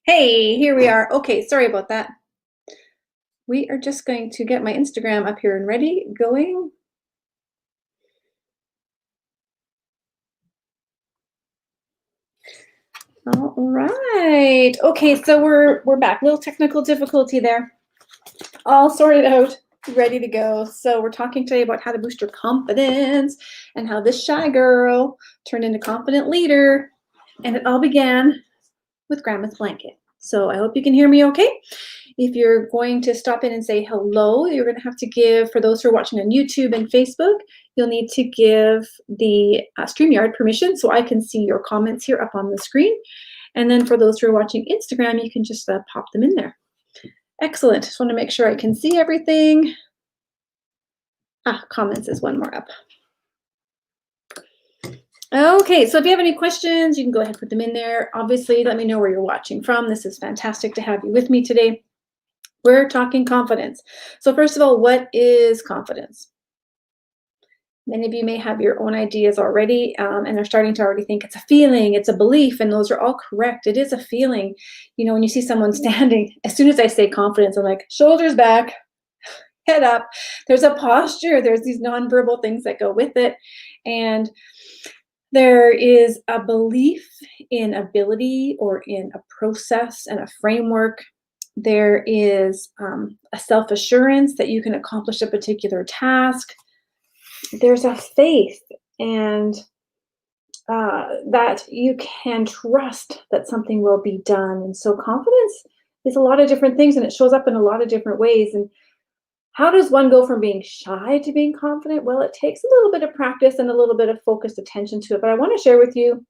Hey, here we are. Okay, sorry about that. We are just going to get my Instagram up here and ready, going. All right. Okay, so we're back. Little technical difficulty there. All sorted out, ready to go. So we're talking today about how to boost your confidence and how this shy girl turned into confident leader. And it all began with Grandma's blanket. So I hope you can hear me okay. If you're going to stop in and say hello, you're going to have to give, for those who are watching on YouTube and Facebook, you'll need to give the StreamYard permission so I can see your comments here up on the screen. And then for those who are watching Instagram, you can just pop them in there. Excellent. Just want to make sure I can see everything. Comments is one more up. Okay, so if you have any questions, you can go ahead and put them in there. Obviously, let me know where you're watching from. This is fantastic to have you with me today. We're talking confidence. So first of all, what is confidence? Many of you may have your own ideas already, and are starting to already think it's a feeling, it's a belief, and those are all correct. It is a feeling. You know, when you see someone standing, as soon as I say confidence, I'm like, shoulders back, head up. There's a posture, there's these nonverbal things that go with it. And there is a belief in ability or in a process and a framework. There is a self-assurance that you can accomplish a particular task. There's a faith and that you can trust that something will be done. And so confidence is a lot of different things and it shows up in a lot of different ways. And how does one go from being shy to being confident? Well, it takes a little bit of practice and a little bit of focused attention to it. But I want to share with you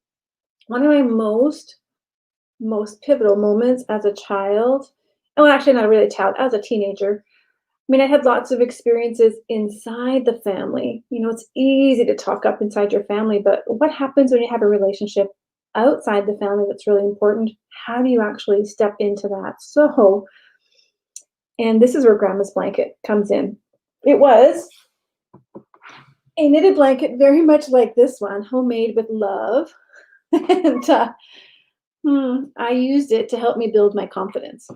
one of my most pivotal moments as a child. Oh, actually, not really a child, as a teenager. I mean, I had lots of experiences inside the family. You know, it's easy to talk up inside your family, but what happens when you have a relationship outside the family that's really important? How do you actually step into that? So, and this is where Grandma's blanket comes in. It was a knitted blanket, very much like this one, homemade with love. and I used it to help me build my confidence.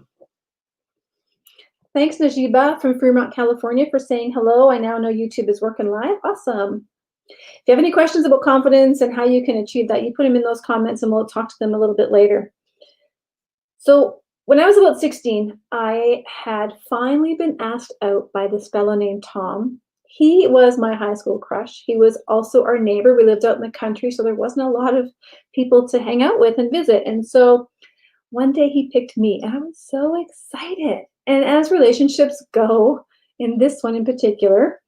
Thanks, Najiba from Fremont, California, for saying hello. I now know YouTube is working live. Awesome. If you have any questions about confidence and how you can achieve that, you put them in those comments and we'll talk to them a little bit later. So when I was about 16, I had finally been asked out by this fellow named Tom. He was my high school crush. He was also our neighbor. We lived out in the country, so there wasn't a lot of people to hang out with and visit. And so one day he picked me, and I was so excited. And as relationships go, in this one in particular,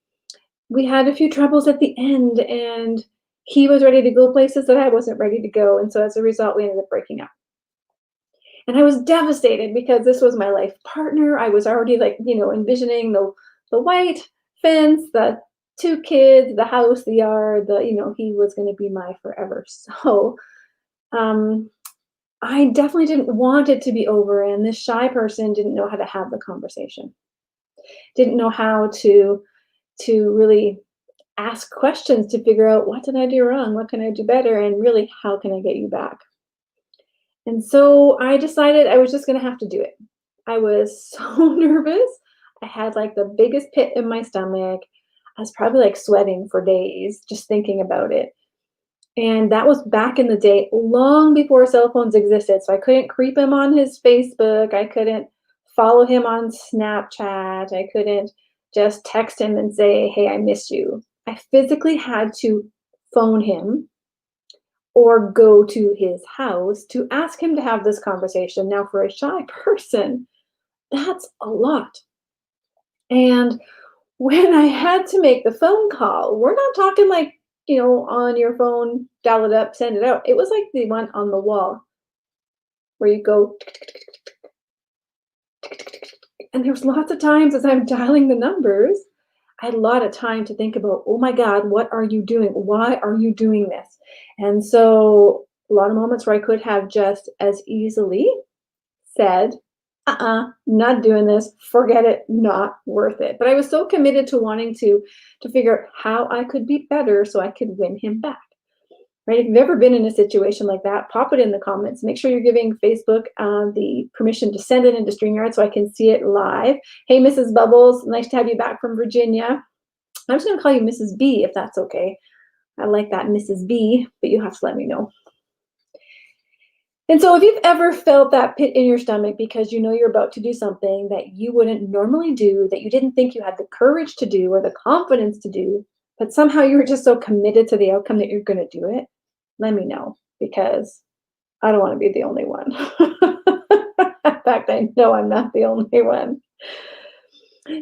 we had a few troubles at the end, and he was ready to go places that I wasn't ready to go. And so as a result, we ended up breaking up. And I was devastated because this was my life partner. I was already like, you know, envisioning the white fence, the two kids, the house, the yard, you know, he was going to be my forever. So um, I definitely didn't want it to be over. And this shy person didn't know how to have the conversation, didn't know how to really ask questions to figure out what did I do wrong? What can I do better? And really, how can I get you back? And so I decided I was just going to have to do it. I was so nervous. I had like the biggest pit in my stomach. I was probably like sweating for days just thinking about it. And that was back in the day, long before cell phones existed. So I couldn't creep him on his Facebook. I couldn't follow him on Snapchat. I couldn't just text him and say, hey, I miss you. I physically had to phone him or go to his house to ask him to have this conversation. Now, for a shy person, that's a lot. And when I had to make the phone call, we're not talking like, you know, on your phone, dial it up, send it out. It was like the one on the wall where you go, and there's lots of times as I'm dialing the numbers, I had a lot of time to think about, oh my God, what are you doing? Why are you doing this? And so a lot of moments where I could have just as easily said, not doing this, forget it, not worth it. But I was so committed to wanting to figure out how I could be better so I could win him back. right? If you've ever been in a situation like that, pop it in the comments. Make sure you're giving Facebook the permission to send it into StreamYard so I can see it live. Hey, Mrs. Bubbles, nice to have you back from Virginia. I'm just going to call you Mrs. B if that's okay. I like that, Mrs. B, but you have to let me know. And so if you've ever felt that pit in your stomach because you know you're about to do something that you wouldn't normally do, that you didn't think you had the courage to do or the confidence to do, but somehow you were just so committed to the outcome that you're going to do it, let me know, because I don't want to be the only one. In fact, I know I'm not the only one.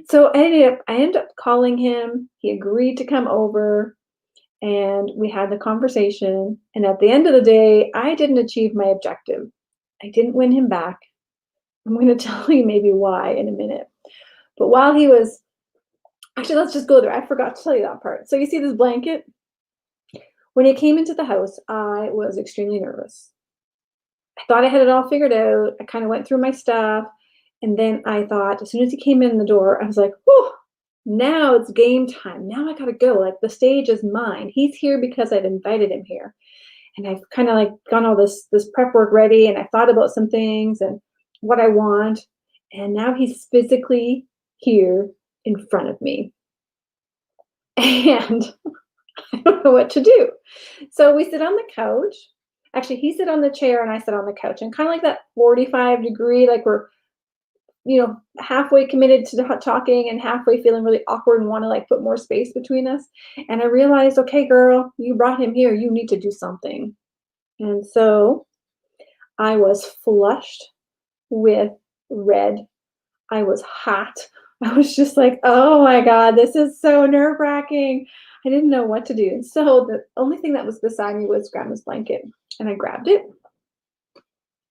So I ended up calling him. He agreed to come over. And we had the conversation. And at the end of the day, I didn't achieve my objective. I didn't win him back. I'm going to tell you maybe why in a minute. But while he was, actually, let's just go there. I forgot to tell you that part. So you see this blanket? When he came into the house, I was extremely nervous. I thought I had it all figured out. I kind of went through my stuff. And then I thought, as soon as he came in the door, I was like, whew, now it's game time. Now I gotta go. Like, the stage is mine. He's here because I've invited him here. And I've kind of like got all this prep work ready, and I thought about some things and what I want. And now he's physically here in front of me. And I don't know what to do. So we sit on the couch. Actually, he sit on the chair and I sit on the couch, and kind of like that 45-degree, like we're halfway committed to talking and halfway feeling really awkward and want to like put more space between us. And I realized, okay, girl, you brought him here. You need to do something. And so I was flushed with red. I was hot. I was just like, oh my God, this is so nerve-wracking. I didn't know what to do. And so the only thing that was beside me was Grandma's blanket. And I grabbed it.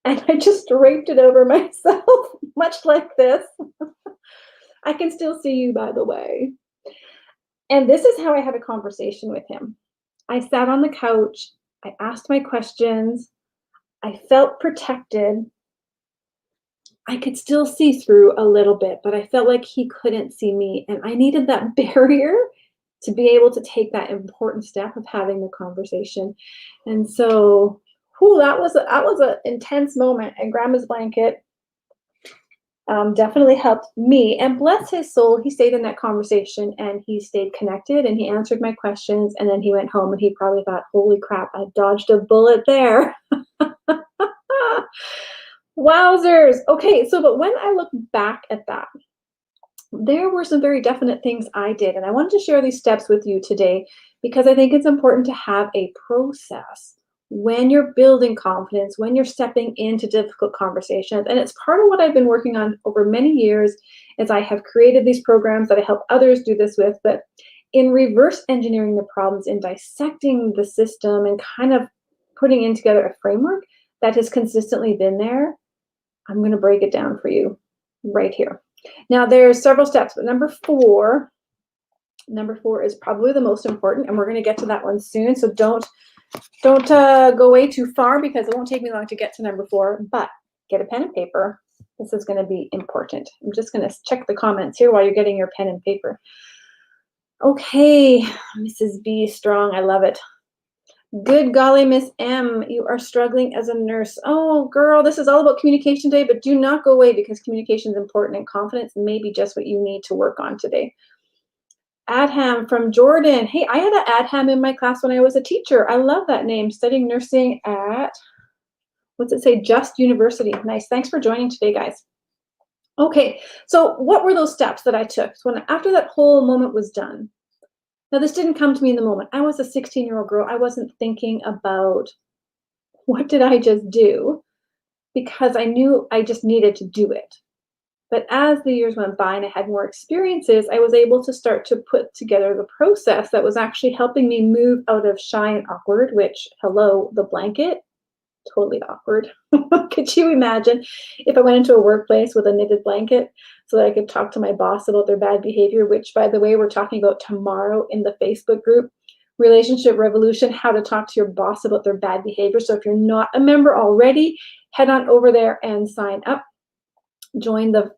And I just draped it over myself, much like this. I can still see you, by the way. And this is how I had a conversation with him. I sat on the couch. I asked my questions. I felt protected. I could still see through a little bit, but I felt like he couldn't see me. And I needed that barrier to be able to take that important step of having the conversation. And so that was an intense moment, and Grandma's blanket definitely helped me. And bless his soul, he stayed in that conversation and he stayed connected and he answered my questions, and then he went home and he probably thought, holy crap, I dodged a bullet there. Wowzers. Okay, but when I look back at that, there were some very definite things I did, and I wanted to share these steps with you today because I think it's important to have a process when you're building confidence, when you're stepping into difficult conversations. And it's part of what I've been working on over many years, as I have created these programs that I help others do this with. But in reverse engineering the problems, in dissecting the system and kind of putting in together a framework that has consistently been there, I'm going to break it down for you right here. Now, there's several steps, but number four is probably the most important, and we're going to get to that one soon. So don't go way too far, because it won't take me long to get to number 4, but get a pen and paper. This is going to be important. I'm just going to check the comments here while you're getting your pen and paper. Okay, Mrs. B, strong. I love it. Good golly, Miss M, you are struggling as a nurse. Oh, girl, this is all about communication today, but do not go away, because communication is important, and confidence may be just what you need to work on today. Adham from Jordan. Hey, I had an Adham in my class when I was a teacher. I love that name. Studying nursing at, what's it say? Just University. Nice. Thanks for joining today, guys. Okay, so what were those steps that I took? So after that whole moment was done. Now, this didn't come to me in the moment. I was a 16-year-old girl. I wasn't thinking about what did I just do, because I knew I just needed to do it. But as the years went by and I had more experiences, I was able to start to put together the process that was actually helping me move out of shy and awkward, which, hello, the blanket, totally awkward. Could you imagine if I went into a workplace with a knitted blanket so that I could talk to my boss about their bad behavior, which, by the way, we're talking about tomorrow in the Facebook group, Relationship Revolution, how to talk to your boss about their bad behavior. So if you're not a member already, head on over there and sign up. Join the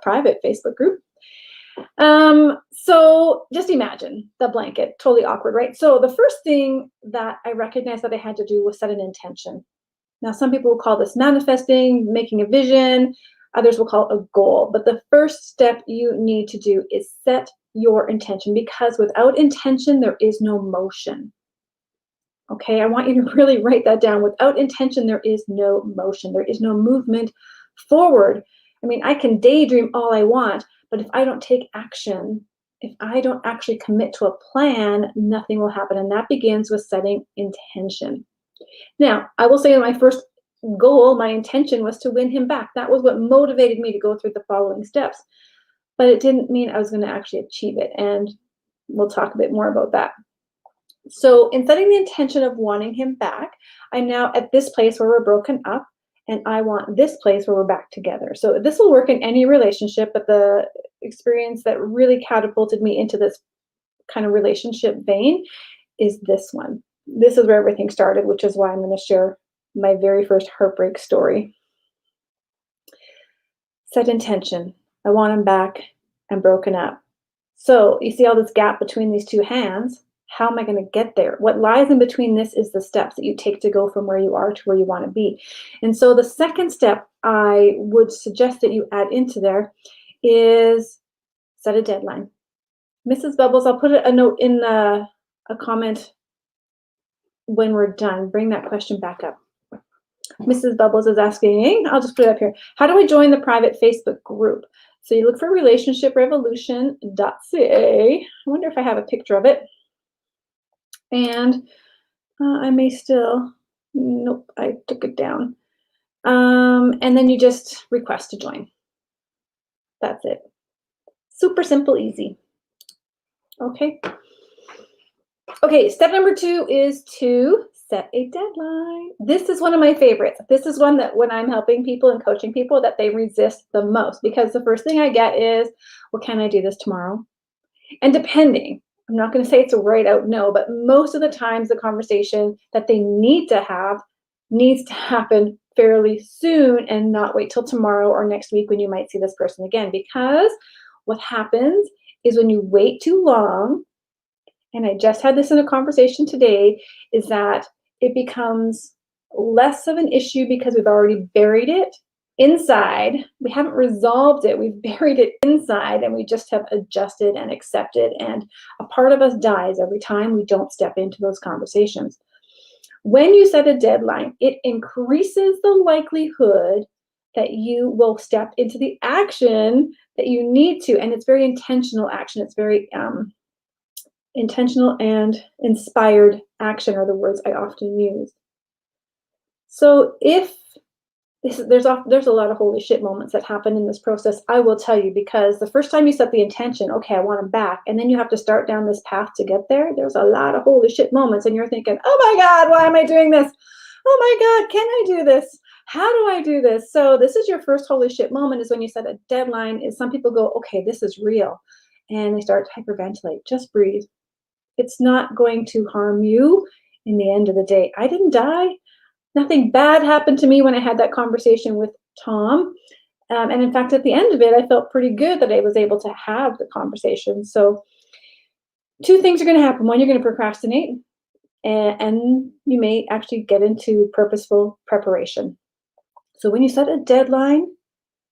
private Facebook group. So just imagine the blanket, totally awkward, right? So the first thing that I recognized that I had to do was set an intention. Now, some people will call this manifesting, making a vision, others will call it a goal. But the first step you need to do is set your intention, because without intention, there is no motion. Okay, I want you to really write that down. Without intention, there is no motion, there is no movement forward. I mean, I can daydream all I want, but if I don't take action, if I don't actually commit to a plan, nothing will happen. And that begins with setting intention. Now, I will say that my first goal, my intention was to win him back. That was what motivated me to go through the following steps. But it didn't mean I was going to actually achieve it. And we'll talk a bit more about that. So, in setting the intention of wanting him back, I'm now at this place where we're broken up, and I want this place where we're back together. So, this will work in any relationship, but the experience that really catapulted me into this kind of relationship vein is this one. This is where everything started, which is why I'm going to share my very first heartbreak story. Set intention. I want him back and broken up. So, you see all this gap between these two hands. How am I going to get there? What lies in between this is the steps that you take to go from where you are to where you want to be. And so the second step I would suggest that you add into there is set a deadline. Mrs. Bubbles, I'll put a note in a comment when we're done. Bring that question back up. Mrs. Bubbles is asking, I'll just put it up here. How do I join the private Facebook group? So you look for relationshiprevolution.ca. I wonder if I have a picture of it. And I may still, nope, I took it down. And then you just request to join. That's it. Super simple, easy. Okay. Okay, step number 2 is to set a deadline. This is one of my favorites. This is one that when I'm helping people and coaching people that they resist the most, because the first thing I get is, well, can I do this tomorrow? And depending, I'm not going to say it's a right out no, but most of the times the conversation that they need to have needs to happen fairly soon and not wait till tomorrow or next week when you might see this person again. Because what happens is when you wait too long, and I just had this in a conversation today, is that it becomes less of an issue because we've already buried it inside. We haven't resolved it. We've buried it inside, and we just have adjusted and accepted. And a part of us dies every time we don't step into those conversations. When you set a deadline, it increases the likelihood that you will step into the action that you need to. And it's very intentional action. It's very intentional and inspired action are the words I often use. So if there's a lot of holy shit moments that happen in this process, I will tell you, because the first time you set the intention, okay, I want him back, and then you have to start down this path to get there, there's a lot of holy shit moments, and you're thinking, oh my God, why am I doing this? Oh my God, can I do this? How do I do this? So this is your first holy shit moment, is when you set a deadline. Is some people go, okay, this is real, and they start to hyperventilate. Just breathe. It's not going to harm you in the end of the day. I didn't die. Nothing bad happened to me when I had that conversation with Tom. And in fact, at the end of it, I felt pretty good that I was able to have the conversation. So 2 things are going to happen. One, you're going to procrastinate, and you may actually get into purposeful preparation. So when you set a deadline,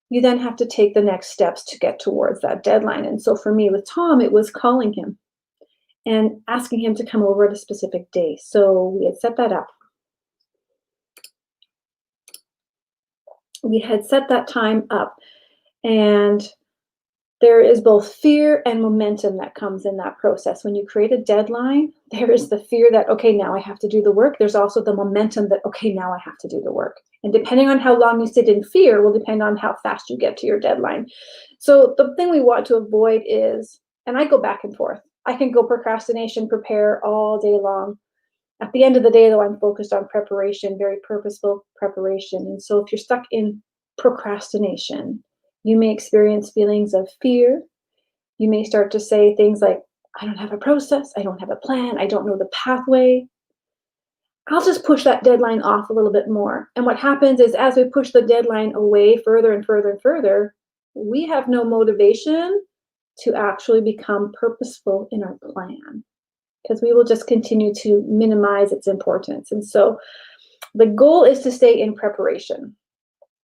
you then have to take the next steps to get towards that deadline. And so for me with Tom, it was calling him and asking him to come over at a specific day. So we had set that up. We had set that time up, and there is both fear and momentum that comes in that process. When you create a deadline, there is the fear that, okay, now I have to do the work. There's also the momentum that, okay, now I have to do the work. And depending on how long you sit in fear will depend on how fast you get to your deadline. So the thing we want to avoid is, and I go back and forth. I can go procrastination, prepare all day long. At the end of the day, though, I'm focused on preparation, very purposeful preparation. And so if you're stuck in procrastination, you may experience feelings of fear. You may start to say things like, I don't have a process, I don't have a plan, I don't know the pathway. I'll just push that deadline off a little bit more. And what happens is, as we push the deadline away further and further and further, we have no motivation to actually become purposeful in our plan, because we will just continue to minimize its importance. And so the goal is to stay in preparation.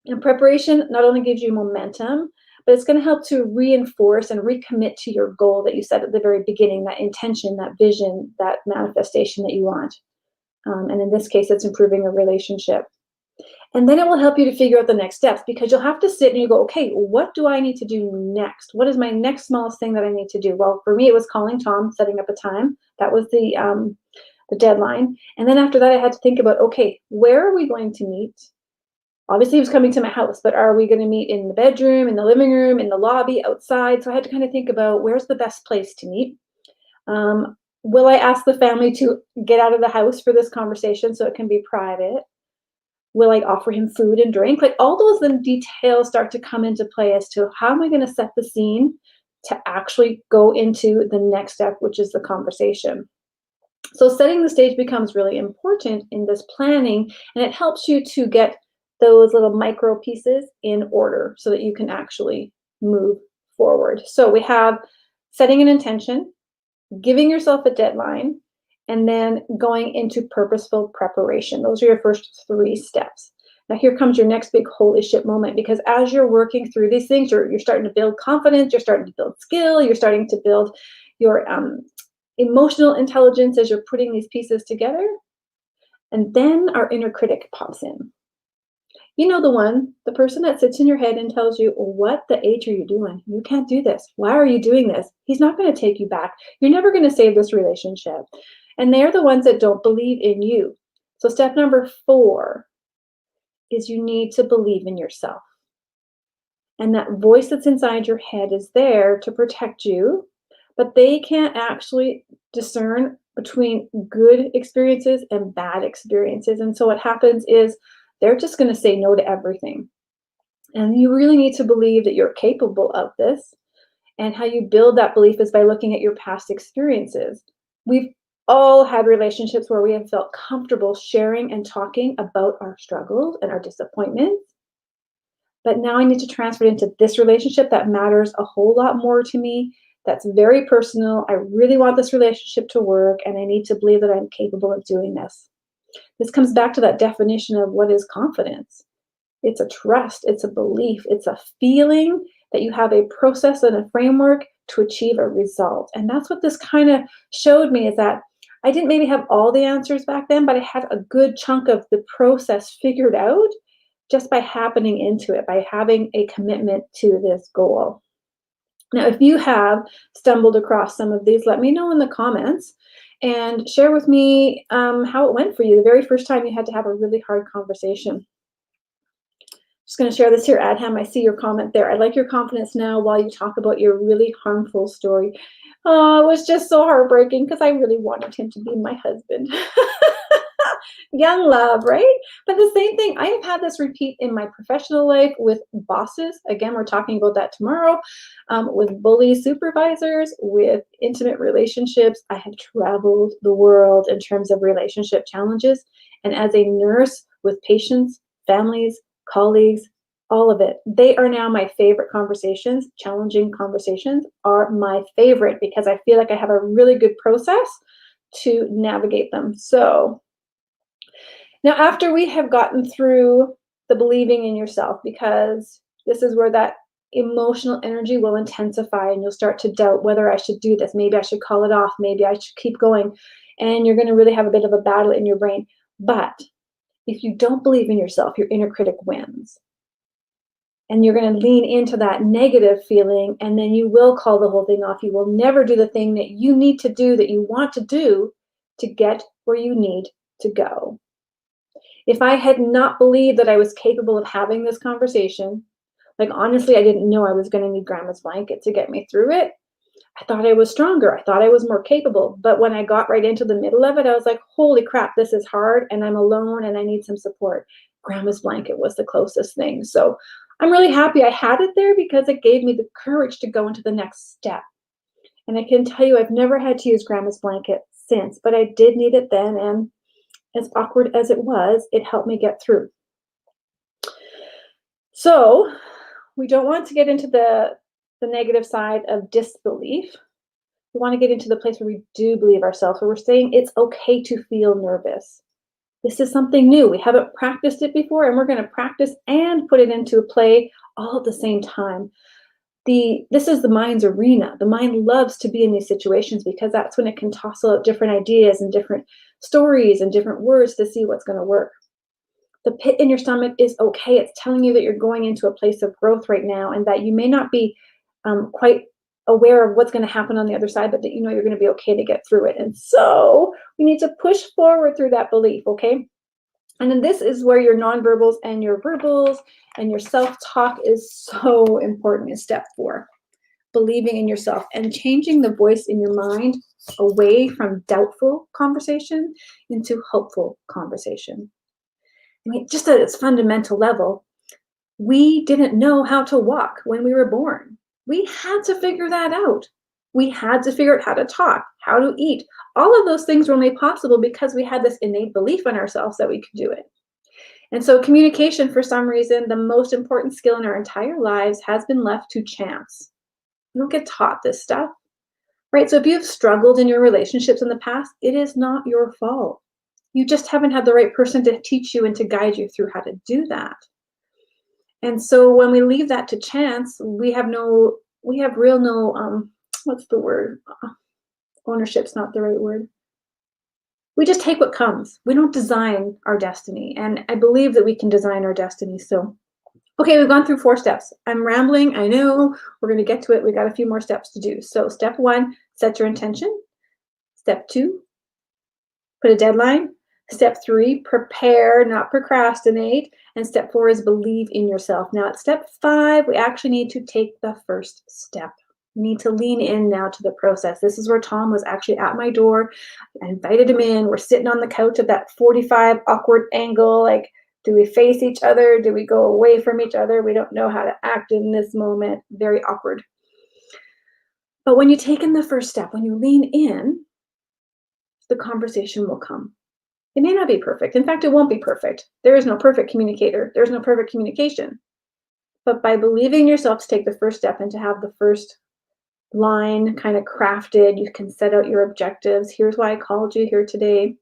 And preparation not only gives you momentum, but it's going to help to reinforce and recommit to your goal that you set at the very beginning, that intention, that vision, that manifestation that you want. And in this case, it's improving a relationship. And then it will help you to figure out the next steps, because you'll have to sit and you go, okay, what do I need to do next? What is my next smallest thing that I need to do? Well, for me, it was calling Tom, setting up a time. That was the deadline. And then after that, I had to think about, okay, where are we going to meet? Obviously, he was coming to my house, but are we going to meet in the bedroom, in the living room, in the lobby, outside? So I had to kind of think about, where's the best place to meet? Will I ask the family to get out of the house for this conversation so it can be private? Will I offer him food and drink? Like, all those then details start to come into play as to how am I going to set the scene to actually go into the next step, which is the conversation. So setting the stage becomes really important in this planning, and it helps you to get those little micro pieces in order so that you can actually move forward. So we have setting an intention, giving yourself a deadline, and then going into purposeful preparation. Those are your first 3 steps. Now here comes your next big holy shit moment, because as you're working through these things, you're starting to build confidence, you're starting to build skill, you're starting to build your emotional intelligence as you're putting these pieces together. And then our inner critic pops in. You know, the person that sits in your head and tells you, what the H are you doing? You can't do this. Why are you doing this? He's not going to take you back. You're never going to save this relationship. And they're the ones that don't believe in you. So step number 4 is you need to believe in yourself. And that voice that's inside your head is there to protect you, but they can't actually discern between good experiences and bad experiences. And so what happens is they're just going to say no to everything. And you really need to believe that you're capable of this. And how you build that belief is by looking at your past experiences. We've all had relationships where we have felt comfortable sharing and talking about our struggles and our disappointments. But now I need to transfer it into this relationship that matters a whole lot more to me. That's very personal. I really want this relationship to work, and I need to believe that I'm capable of doing this. This comes back to that definition of what is confidence. It's a trust, it's a belief, it's a feeling that you have a process and a framework to achieve a result. And that's what this kind of showed me, is that I didn't maybe have all the answers back then, but I had a good chunk of the process figured out just by happening into it, by having a commitment to this goal. Now, if you have stumbled across some of these, let me know in the comments and share with me how it went for you the very first time you had to have a really hard conversation. Just going to share this here, Adham. I see your comment there. I like your confidence now while you talk about your really harmful story. Oh, it was just so heartbreaking because I really wanted him to be my husband. Young love, right? But the same thing, I have had this repeat in my professional life with bosses. Again, we're talking about that tomorrow. With bully supervisors, with intimate relationships. I have traveled the world in terms of relationship challenges. And as a nurse with patients, families, colleagues, all of it, they are now my favorite conversations. Challenging conversations are my favorite because I feel like I have a really good process to navigate them. So now, after we have gotten through the believing in yourself, because this is where that emotional energy will intensify and you'll start to doubt whether I should do this. Maybe I should call it off. Maybe I should keep going. And you're going to really have a bit of a battle in your brain. But if you don't believe in yourself, your inner critic wins. And you're going to lean into that negative feeling, and then you will call the whole thing off. You will never do the thing that you need to do, that you want to do to get where you need to go. If I had not believed that I was capable of having this conversation, like honestly, I didn't know I was going to need grandma's blanket to get me through it. I thought I was stronger. I thought I was more capable. But when I got right into the middle of it, I was like, holy crap, this is hard and I'm alone and I need some support. Grandma's blanket was the closest thing. So I'm really happy I had it there because it gave me the courage to go into the next step. And I can tell you, I've never had to use grandma's blanket since, but I did need it then. And as awkward as it was, it helped me get through. So we don't want to get into the the negative side of disbelief. We want to get into the place where we do believe ourselves, where we're saying it's okay to feel nervous. This is something new. We haven't practiced it before, and we're going to practice and put it into play all at the same time. This is the mind's arena. The mind loves to be in these situations because that's when it can toss out different ideas and different stories and different words to see what's going to work. The pit in your stomach is okay. It's telling you that you're going into a place of growth right now and that you may not be quite aware of what's going to happen on the other side, but that you know you're going to be okay to get through it. And so we need to push forward through that belief, okay? And then this is where your nonverbals and your verbals and your self-talk is so important in step 4. Believing in yourself and changing the voice in your mind away from doubtful conversation into hopeful conversation. I mean, just at its fundamental level, we didn't know how to walk when we were born. We had to figure that out. We had to figure out how to talk, how to eat. All of those things were only possible because we had this innate belief in ourselves that we could do it. And so communication, for some reason, the most important skill in our entire lives, has been left to chance. We don't get taught this stuff, right? So if you've struggled in your relationships in the past, it is not your fault. You just haven't had the right person to teach you and to guide you through how to do that. And so when we leave that to chance, we have real no, what's the word? Ownership's not the right word. We just take what comes. We don't design our destiny. And I believe that we can design our destiny. So, okay, we've gone through 4 steps. I'm rambling. I know we're going to get to it. We got a few more steps to do. So step 1, set your intention. Step 2, put a deadline. Step 3, prepare, not procrastinate. And step 4 is believe in yourself. Now at step 5, we actually need to take the first step. We need to lean in now to the process. This is where Tom was actually at my door. I invited him in. We're sitting on the couch at that 45 awkward angle. Like, do we face each other? Do we go away from each other? We don't know how to act in this moment. Very awkward. But when you take in the first step, when you lean in, the conversation will come. It may not be perfect. In fact, it won't be perfect. There is no perfect communicator. There's no perfect communication. But by believing in yourself to take the first step and to have the first line kind of crafted, you can set out your objectives. Here's why I called you here today.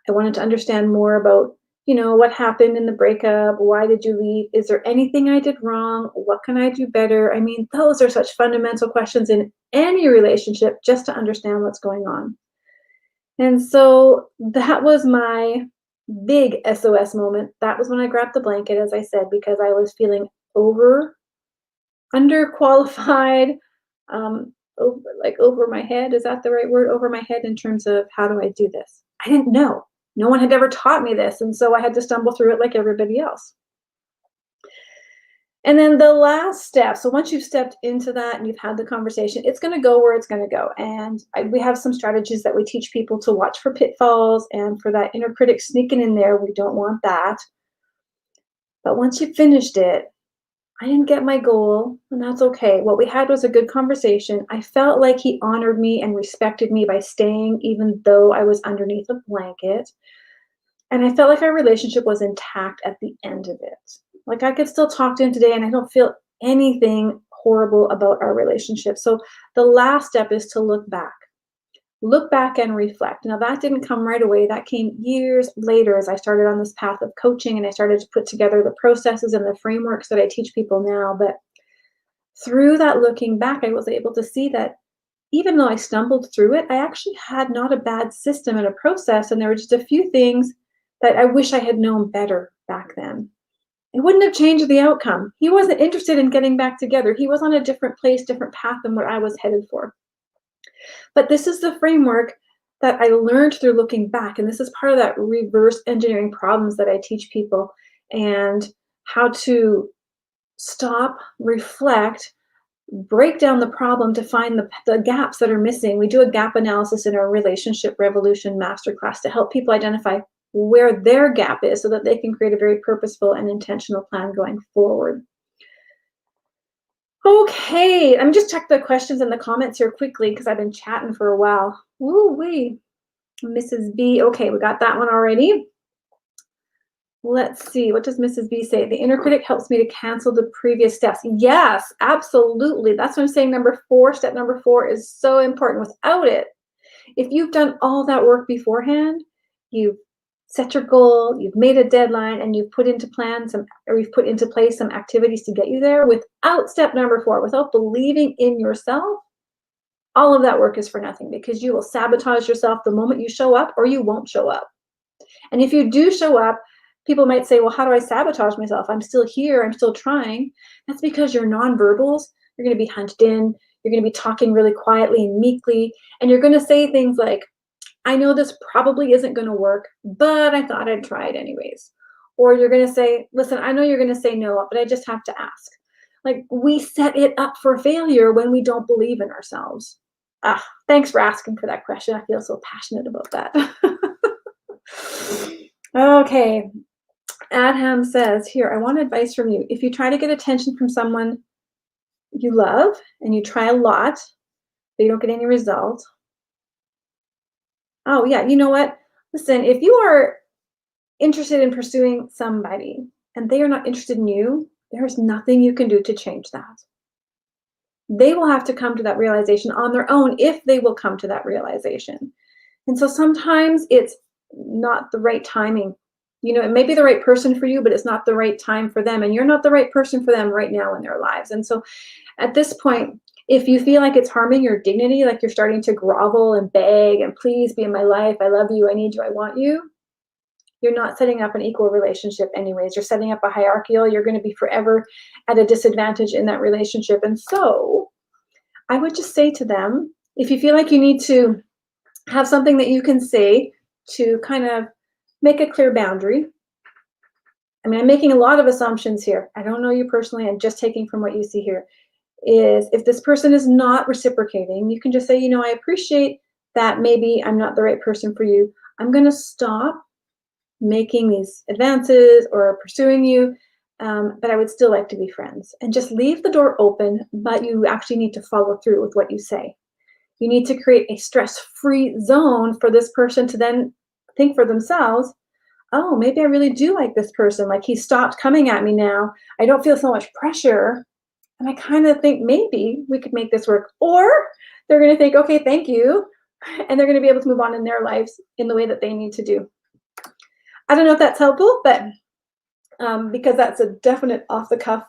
I wanted to understand more about, what happened in the breakup. Why did you leave? Is there anything I did wrong? What can I do better? I mean, those are such fundamental questions in any relationship, just to understand what's going on. And so that was my big SOS moment. That was when I grabbed the blanket, as I said, because I was feeling underqualified, over my head. Is that the right word? Over my head in terms of how do I do this? I didn't know. No one had ever taught me this. And so I had to stumble through it like everybody else. And then the last step, so once you've stepped into that and you've had the conversation, it's going to go where it's going to go. And we have some strategies that we teach people to watch for pitfalls and for that inner critic sneaking in there. We don't want that. But once you finished it, I didn't get my goal, and that's okay. What we had was a good conversation. I felt like he honored me and respected me by staying, even though I was underneath a blanket. And I felt like our relationship was intact at the end of it. Like I could still talk to him today and I don't feel anything horrible about our relationship. So the last step is to look back. Look back and reflect. Now that didn't come right away. That came years later as I started on this path of coaching and I started to put together the processes and the frameworks that I teach people now. But through that looking back, I was able to see that even though I stumbled through it, I actually had not a bad system and a process. And there were just a few things that I wish I had known better back then. It wouldn't have changed the outcome. He wasn't interested in getting back together. He was on a different place, different path than what I was headed for. But this is the framework that I learned through looking back. And this is part of that reverse engineering problems that I teach people and how to stop, reflect, break down the problem to find the gaps that are missing. We do a gap analysis in our Relationship Revolution Masterclass to help people identify where their gap is so that they can create a very purposeful and intentional plan going forward. Okay, let me just check the questions in the comments here quickly because I've been chatting for a while. Woo-wee. Mrs. B, okay, we got that one already. Let's see. What does Mrs. B say? The inner critic helps me to cancel the previous steps. Yes, absolutely. That's what I'm saying. Number 4, step number 4 is so important. Without it, if you've done all that work beforehand, you've set your goal, you've made a deadline, and you've put into you've put into place some activities to get you there. Without step number 4, without believing in yourself, all of that work is for nothing, because you will sabotage yourself the moment you show up, or you won't show up. And if you do show up, people might say, well, how do I sabotage myself? I'm still here. I'm still trying. That's because your nonverbals, you're going to be hunched in. You're going to be talking really quietly and meekly. And you're going to say things like, I know this probably isn't going to work, but I thought I'd try it anyways. Or you're going to say, listen, I know you're going to say no, but I just have to ask. Like, we set it up for failure when we don't believe in ourselves. Thanks for asking for that question. I feel so passionate about that. Okay. Adham says, here, I want advice from you. If you try to get attention from someone you love and you try a lot, but you don't get any result. Oh, yeah. You know what? Listen, if you are interested in pursuing somebody and they are not interested in you, there's nothing you can do to change that. They will have to come to that realization on their own, if they will come to that realization. And so sometimes it's not the right timing. You know, it may be the right person for you, but it's not the right time for them. And you're not the right person for them right now in their lives. And so at this point, if you feel like it's harming your dignity, like you're starting to grovel and beg and please be in my life, I love you, I need you, I want you, you're not setting up an equal relationship anyways. You're setting up a hierarchical. You're going to be forever at a disadvantage in that relationship. And so I would just say to them, if you feel like you need to have something that you can say to kind of make a clear boundary. I mean, I'm making a lot of assumptions here. I don't know you personally. I'm just taking from what you see here. Is if this person is not reciprocating, you can just say, you know, I appreciate that maybe I'm not the right person for you. I'm going to stop making these advances or pursuing you, but I would still like to be friends. And just leave the door open, but you actually need to follow through with what you say. You need to create a stress-free zone for this person to then think for themselves, oh, maybe I really do like this person. Like, he stopped coming at me now. I don't feel so much pressure. And I kind of think maybe we could make this work. Or they're going to think, okay, thank you. And they're going to be able to move on in their lives in the way that they need to do. I don't know if that's helpful, but because that's a definite off-the-cuff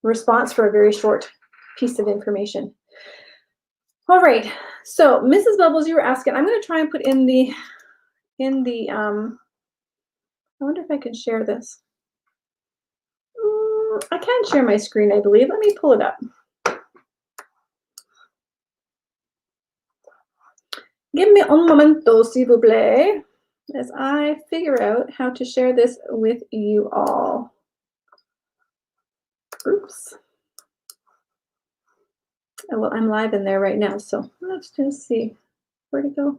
response for a very short piece of information. All right, so Mrs. Bubbles, you were asking, I'm going to try and put in the, I wonder if I can share this. I can share my screen, I believe. Let me pull it up. Give me un momento, s'il vous plaît, as I figure out how to share this with you all. Oops. Oh, well, I'm live in there right now, so let's just see. Where'd it go?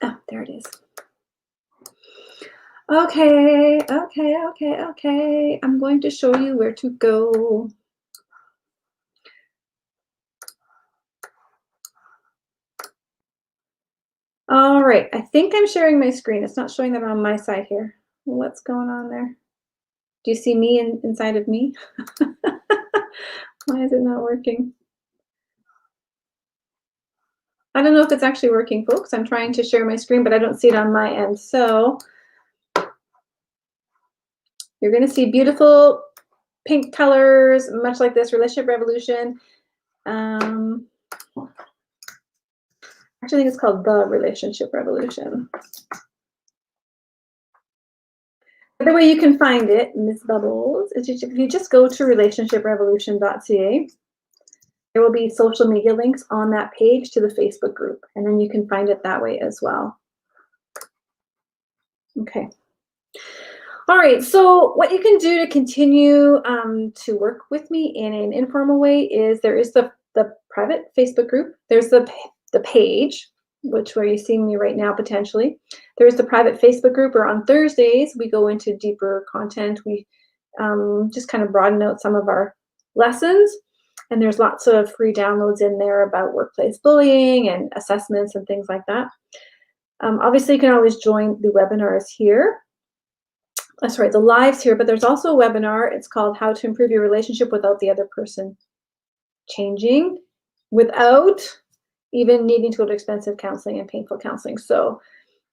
Oh, there it is. Okay. I'm going to show you where to go. All right, I think I'm sharing my screen. It's not showing that on my side here. What's going on there? Do you see me inside of me? Why is it not working? I don't know if it's actually working, folks. I'm trying to share my screen, but I don't see it on my end. So you're going to see beautiful pink colors, much like this Relationship Revolution. Actually, I think it's called The Relationship Revolution. The way you can find it, Ms. Bubbles, is if you just go to relationshiprevolution.ca, there will be social media links on that page to the Facebook group, and then you can find it that way as well. Okay. All right, so what you can do to continue to work with me in an informal way is there is the private Facebook group. There's the page, where you see me right now potentially. There's the private Facebook group, where on Thursdays we go into deeper content. We just kind of broaden out some of our lessons, and there's lots of free downloads in there about workplace bullying and assessments and things like that. Obviously, you can always join the webinars here. Sorry, the lives here, but there's also a webinar. It's called How to Improve Your Relationship Without the Other Person Changing, without even needing to go to expensive counseling and painful counseling. So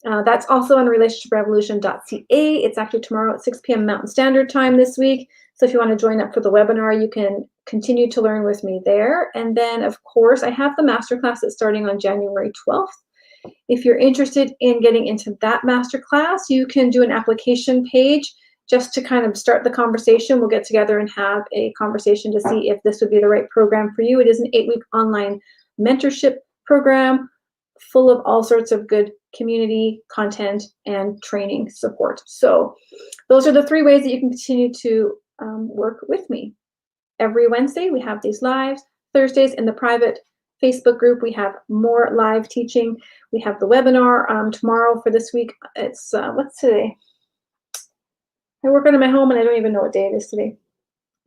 that's also on relationshiprevolution.ca. It's actually tomorrow at 6 p.m. Mountain Standard Time this week. So if you want to join up for the webinar, you can continue to learn with me there. And then, of course, I have the masterclass that's starting on January 12th. If you're interested in getting into that masterclass, you can do an application page just to kind of start the conversation. We'll get together and have a conversation to see if this would be the right program for you. It is an 8-week online mentorship program full of all sorts of good community content and training support. So those are the 3 ways that you can continue to work with me. Every Wednesday, we have these lives. Thursdays in the private Facebook group, we have more live teaching. We have the webinar tomorrow for this week. It's, what's today? I work out of my home and I don't even know what day it is today.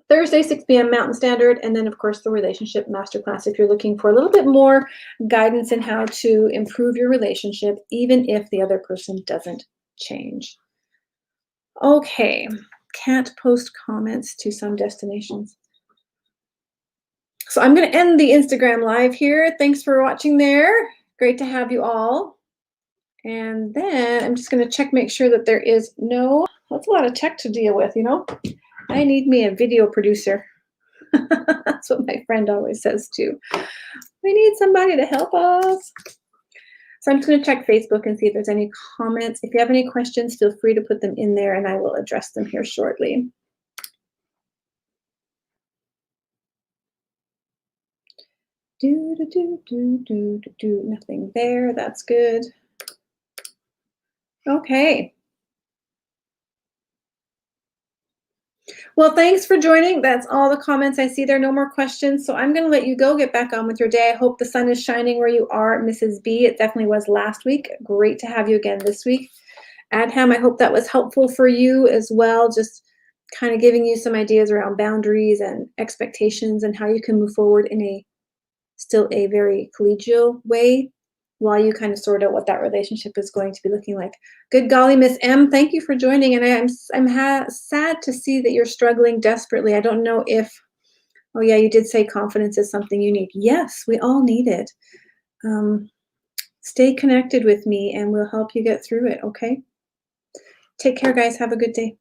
Thursday, 6 p.m. Mountain Standard, and then, of course, the Relationship Masterclass if you're looking for a little bit more guidance in how to improve your relationship, even if the other person doesn't change. Okay, can't post comments to some destinations. So I'm going to end the Instagram Live here. Thanks for watching there. Great to have you all. And then I'm just going to check, make sure that there is no, that's a lot of tech to deal with, you know. I need me a video producer. That's what my friend always says too. We need somebody to help us. So I'm just going to check Facebook and see if there's any comments. If you have any questions, feel free to put them in there and I will address them here shortly. Nothing there. That's good. Okay. Well, thanks for joining. That's all the comments I see there. No more questions. So I'm going to let you go, get back on with your day. I hope the sun is shining where you are, Mrs. B. It definitely was last week. Great to have you again this week. Adham, I hope that was helpful for you as well. Just kind of giving you some ideas around boundaries and expectations and how you can move forward in a still a very collegial way while you kind of sort out what that relationship is going to be looking like. Good golly, Miss M, thank you for joining. And I'm sad to see that you're struggling desperately. I don't know if, oh yeah, you did say confidence is something you need. Yes, we all need it. Stay connected with me and we'll help you get through it, okay? Take care, guys. Have a good day.